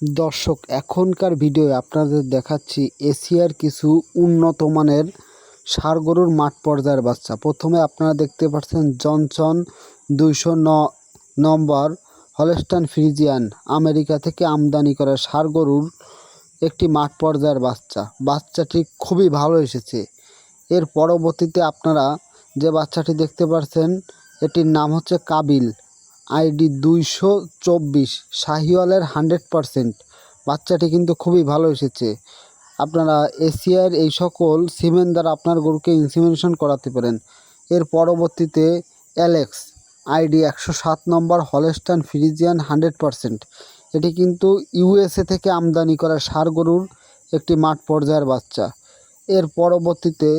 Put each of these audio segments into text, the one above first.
দর্শক, এখনকার ভিডিওয়ে আপনাদের দেখাচ্ছি এশিয়ার কিছু উন্নত মানের ষাঁড় গরুর মাঠ পর্যায়ের বাচ্চা। প্রথমে আপনারা দেখতে পাচ্ছেন জনসন 209 নম্বর হলস্টাইন ফ্রিজিয়ান, আমেরিকা থেকে আমদানি করা ষাঁড় গরুর একটি মাঠ পর্যায়ের বাচ্চা। বাচ্চাটি খুবই ভালো এসেছে। এর পরবর্তীতে আপনারা যে বাচ্চাটি দেখতে পাচ্ছেন এটির নাম হচ্ছে কাবিল, আইডি 224, শাহিওয়ালের 100%। বাচ্চাটি কিন্তু খুবই ভালো এসেছে। আপনারা এশিয়ার এই সকল সিমেন্ট দ্বারা আপনার গরুকে ইনসিমিনেশন করাতে পারেন। এর পরবর্তীতে অ্যালেক্স, আইডি 107 নম্বর হলস্টাইন ফ্রিজিয়ান 100%। এটি কিন্তু ইউএসএ থেকে আমদানি করা ষাঁড় গরুর একটি মাঠ পর্যায়ের বাচ্চা। এর পরবর্তীতে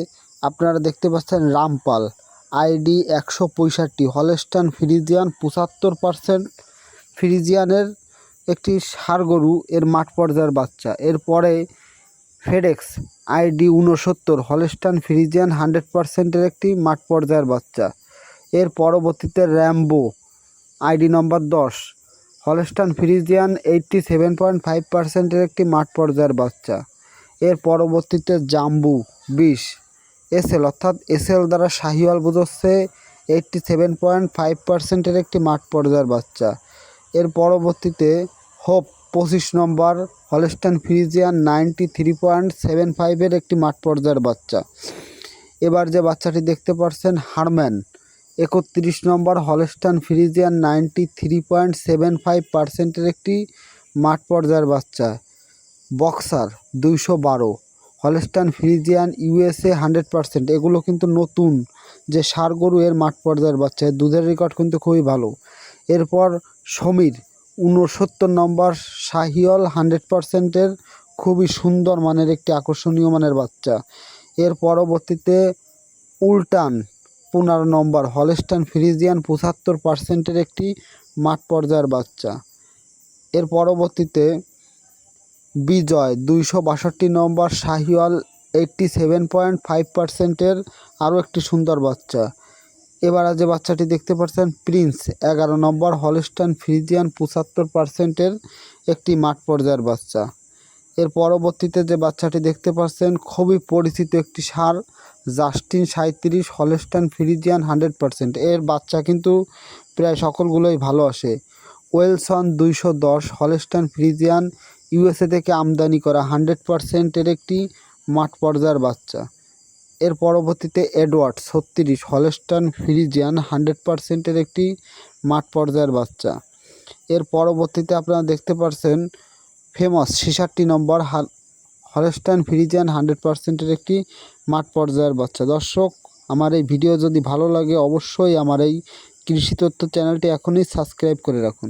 আপনারা দেখতে পাচ্ছেন রামপাল, আইডি 165 হলস্টাইন ফ্রিজিয়ান 75% ফ্রিজিয়ানের একটি ষাঁড় গরু, এর মাঠ পর্যায়ের বাচ্চা। এরপরে ফেডেক্স, আইডি 69 হলস্টাইন ফ্রিজিয়ান 100%-এর একটি মাঠ পর্যায়ের বাচ্চা। এর পরবর্তীতে র্যাম্বো, আইডি নম্বর 10 হলস্টাইন ফ্রিজিয়ান 87.5%-এর একটি মাঠ পর্যায়ের বাচ্চা। এর পরবর্তীতে জাম্বু 20 এসএল, অর্থাৎ এসএল দ্বারা শাহিওয়াল বোঝাচ্ছে 87.5%-এর একটি মাঠ পর্যায়ের বাচ্চা। এর পরবর্তীতে হোপ 25 নম্বর হলস্টাইন ফ্রিজিয়ান 93.75-এর একটি মাঠ পর্যায়ের বাচ্চা। এবার যে বাচ্চাটি দেখতে পাচ্ছেন হারম্যান 31 নম্বর হলস্টাইন ফ্রিজিয়ান 93.75%-এর একটি মাঠ পর্যায়ের বাচ্চা। Boxer 212 Holstein Friesian USA 100%। এগুলো কিন্তু নতুন যে ষাঁড় গরু, এর মাঠ পর্যায়ের বাচ্চা। দুধের রেকর্ড কিন্তু খুবই ভালো। এরপর সমীর 69 নম্বর শাহিওয়াল 100%-এর খুবই সুন্দর মানের একটি আকর্ষণীয় মানের বাচ্চা। এর পরবর্তীতে উল্টান 15 নম্বর হলস্টাইন ফ্রিজিয়ান 75%-এর একটি মাঠ পর্যায়ের বাচ্চা। এর পরবর্তীতে বিজয় 262 নম্বর শাহিওয়াল 87.5%-এর আরও একটি সুন্দর বাচ্চা। এবার যে বাচ্চাটি দেখতে পাচ্ছেন প্রিন্স 11 নম্বর হলস্টাইন ফ্রিজিয়ান 75%-এর একটি মাঠ পর্যায়ের বাচ্চা। এর পরবর্তীতে যে বাচ্চাটি দেখতে পাচ্ছেন খুবই পরিচিত একটি ষাঁড় জাস্টিন 37 হলস্টাইন ফ্রিজিয়ান 100%। এর বাচ্চা কিন্তু প্রায় সকলগুলোই ভালো আসে। ওয়েলসন 210 হলস্টাইন ফ্রিজিয়ান ইউএসএ থেকে আমদানি করা 100%-এর একটি মাঠ পর্যায়ের বাচ্চা। এর পরবর্তীতে এডওয়ার্ড 36 হলস্টাইন ফ্রিজিয়ান 100%-এর একটি মাঠ পর্যায়ের বাচ্চা। এর পরবর্তীতে আপনারা দেখতে পাচ্ছেন ফেমাস 66 নম্বর হলস্টাইন ফ্রিজিয়ান 100%-এর একটি মাঠ পর্যায়ের বাচ্চা। দর্শক, আমার এই ভিডিও যদি ভালো লাগে অবশ্যই আমার এই কৃষি তথ্য চ্যানেলটি এখনই সাবস্ক্রাইব করে রাখুন।